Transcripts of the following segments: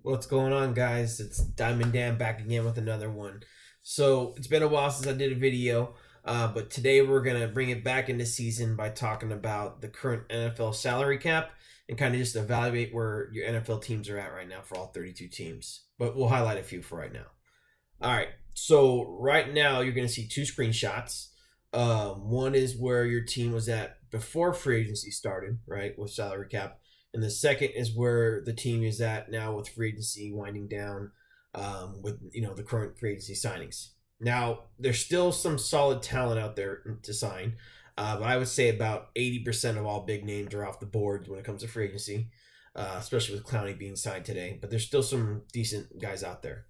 What's going on, guys? It's Diamond Dan back again with another one. So it's been a while since I did a video, but today we're gonna bring it back into season by talking about the current NFL salary cap and kind of just evaluate where your NFL teams are at right now for all 32 teams. But we'll highlight a few for right now. All right. So right now you're gonna see two screenshots. One is where your team was at before free agency started, right, with salary cap. And the second is where the team is at now with free agency winding down, with the current free agency signings. Now there's still some solid talent out there to sign, but I would say about 80% of all big names are off the board when it comes to free agency, especially with Clowney being signed today. But there's still some decent guys out there.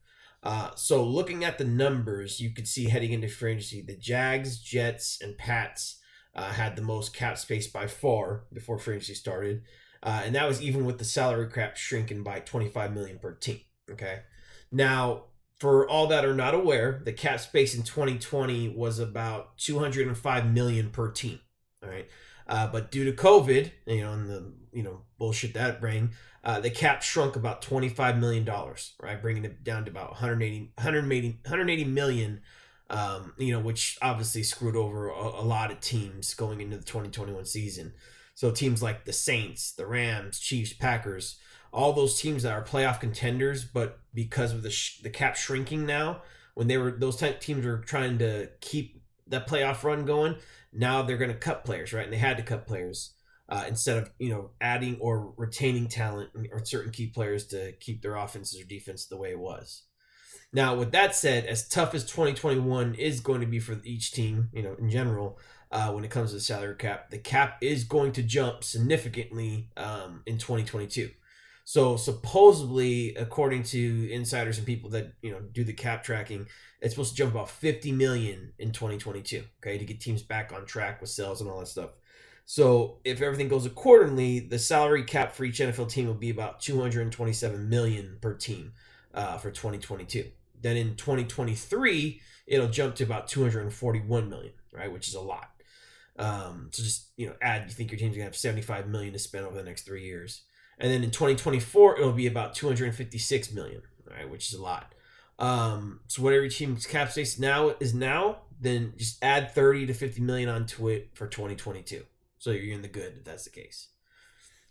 So looking at the numbers, you could see heading into free agency, the Jags, Jets, and Pats had the most cap space by far before free agency started. And that was even with the salary cap shrinking by 25 million per team. Okay. Now, for all that are not aware, the cap space in 2020 was about 205 million per team. All right. But due to COVID, and the bullshit that bring, the cap shrunk about $25 million, right? Bringing it down to about 180 million, which obviously screwed over a lot of teams going into the 2021 season. So teams like the Saints, the Rams, Chiefs, Packers, all those teams that are playoff contenders, but because of the cap shrinking now, when those teams were trying to keep that playoff run going, now they're going to cut players, right? And they had to cut players instead of adding or retaining talent or certain key players to keep their offenses or defense the way it was. Now, with that said, as tough as 2021 is going to be for each team, in general, when it comes to the salary cap, the cap is going to jump significantly in 2022. So supposedly, according to insiders and people that do the cap tracking, it's supposed to jump about 50 million in 2022. Okay, to get teams back on track with sales and all that stuff. So if everything goes accordingly, the salary cap for each NFL team will be about 227 million per team for 2022. Then in 2023, it'll jump to about 241 million, right, which is a lot. So just add. You think your team's gonna have 75 million to spend over the next 3 years, and then in 2024 it'll be about 256 million, right, which is a lot. So whatever your team's cap space now, then just add 30 to 50 million onto it for 2022. So you're in the good if that's the case.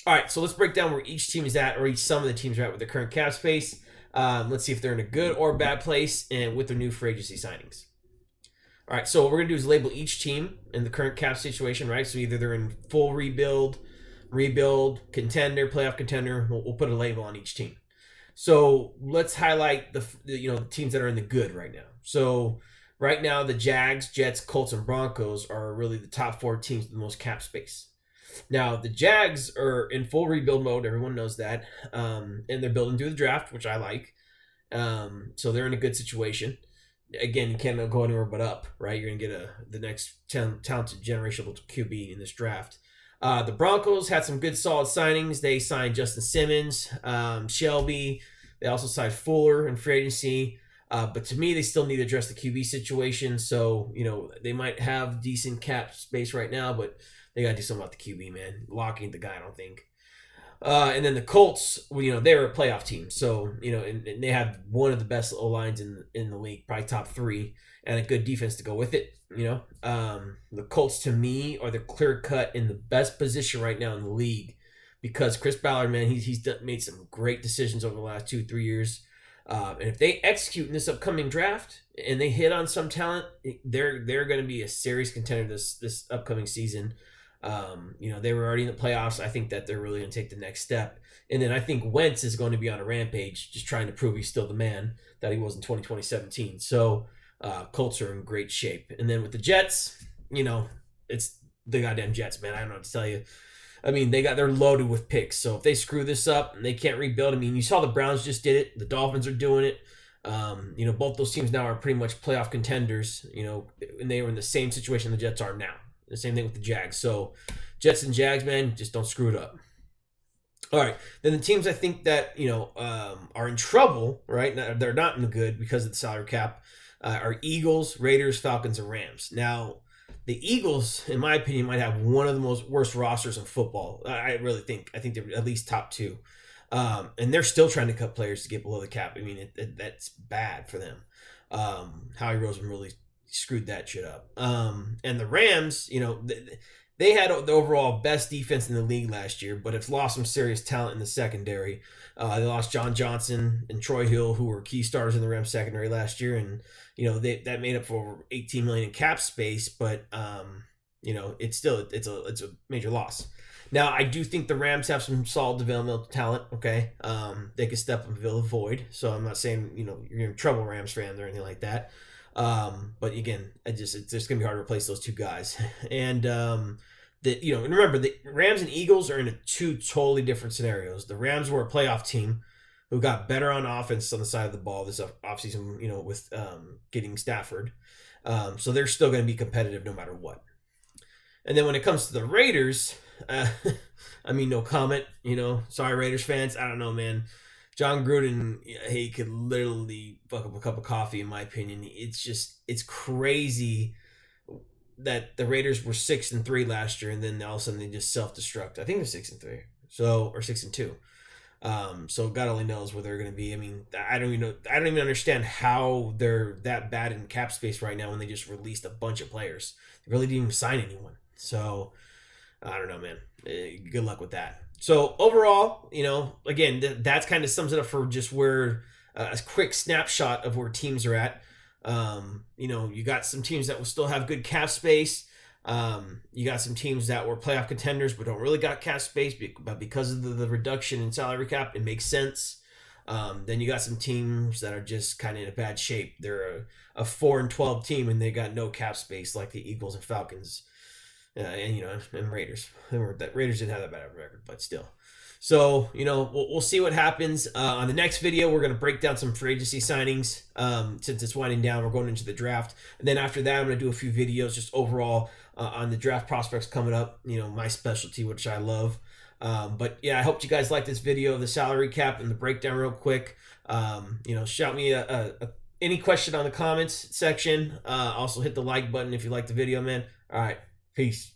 All right, so let's break down where each team is at, or some of the teams are at with their current cap space. Let's see if they're in a good or bad place and with their new free agency signings. All right, so what we're going to do is label each team in the current cap situation, right? So either they're in full rebuild, contender, playoff contender. We'll put a label on each team. So let's highlight the teams that are in the good right now. So right now, the Jags, Jets, Colts, and Broncos are really the top four teams with the most cap space. Now, the Jags are in full rebuild mode. Everyone knows that. And they're building through the draft, which I like. So they're in a good situation. Again, you can't go anywhere but up, right? You're going to get the next talented generational QB in this draft. The Broncos had some good, solid signings. They signed Justin Simmons, Shelby. They also signed Fuller in free agency. But to me, they still need to address the QB situation. So, they might have decent cap space right now, but they got to do something about the QB, man. Locking the guy, I don't think. And then the Colts, they were a playoff team. So, and they have one of the best O-lines in the league, probably top three, and a good defense to go with it. The Colts, to me, are the clear cut in the best position right now in the league because Chris Ballard, man, he's made some great decisions over the last 2-3 years. And if they execute in this upcoming draft and they hit on some talent, they're going to be a serious contender this upcoming season. They were already in the playoffs. I think that they're really going to take the next step. And then I think Wentz is going to be on a rampage, just trying to prove he's still the man that he was in 2017. So Colts are in great shape. And then with the Jets, it's the goddamn Jets, man. I don't know what to tell you. I mean, they're loaded with picks. So if they screw this up and they can't rebuild, you saw the Browns just did it. The Dolphins are doing it. Both those teams now are pretty much playoff contenders, and they were in the same situation the Jets are now. The same thing with the Jags. So Jets and Jags, man, just don't screw it up. All right. Then the teams I think that, are in trouble, right? They're not in the good because of the salary cap, are Eagles, Raiders, Falcons, and Rams. Now, the Eagles, in my opinion, might have one of the worst rosters in football. I really think. I think they're at least top two. And they're still trying to cut players to get below the cap. I mean, that's bad for them. Howie Roseman really screwed that shit up. And the Rams, they had the overall best defense in the league last year, but have lost some serious talent in the secondary. They lost John Johnson and Troy Hill, who were key stars in the Rams secondary last year, and that made up for over $18 million in cap space. But it's still it's a major loss. Now, I do think the Rams have some solid developmental talent. Okay, they could step and fill the void. So I'm not saying you're in trouble, Rams fans, or anything like that. But again, it's just gonna be hard to replace those two guys. And remember, the Rams and Eagles are in two totally different scenarios. The Rams were a playoff team who got better on offense on the side of the ball this offseason, with getting Stafford. So they're still going to be competitive no matter what. And then when it comes to the Raiders, no comment. Sorry, Raiders fans. I don't know, man. John Gruden, he could literally fuck up a cup of coffee, in my opinion. It's crazy that the Raiders were 6-3 last year, and then all of a sudden they just self-destruct. I think they're 6-3, or 6-2. So God only knows where they're going to be. I mean, I don't even understand how they're that bad in cap space right now when they just released a bunch of players. They really didn't even sign anyone. So I don't know, man. Good luck with that. So overall, again, that's kind of sums it up for just where a quick snapshot of where teams are at. You got some teams that will still have good cap space. You got some teams that were playoff contenders but don't really got cap space, but because of the reduction in salary cap, it makes sense. Then you got some teams that are just kind of in a bad shape. They're a 4-12 team and they got no cap space, like the Eagles and Falcons, and Raiders. Raiders didn't have that bad of a record, but still. So, we'll see what happens. On the next video, we're going to break down some free agency signings. Since it's winding down, we're going into the draft. And then after that, I'm going to do a few videos just overall on the draft prospects coming up, my specialty, which I love. But yeah, I hope you guys like this video of the salary cap and the breakdown real quick. Shout me any question on the comments section. Also hit the like button if you like the video, man. All right. Peace.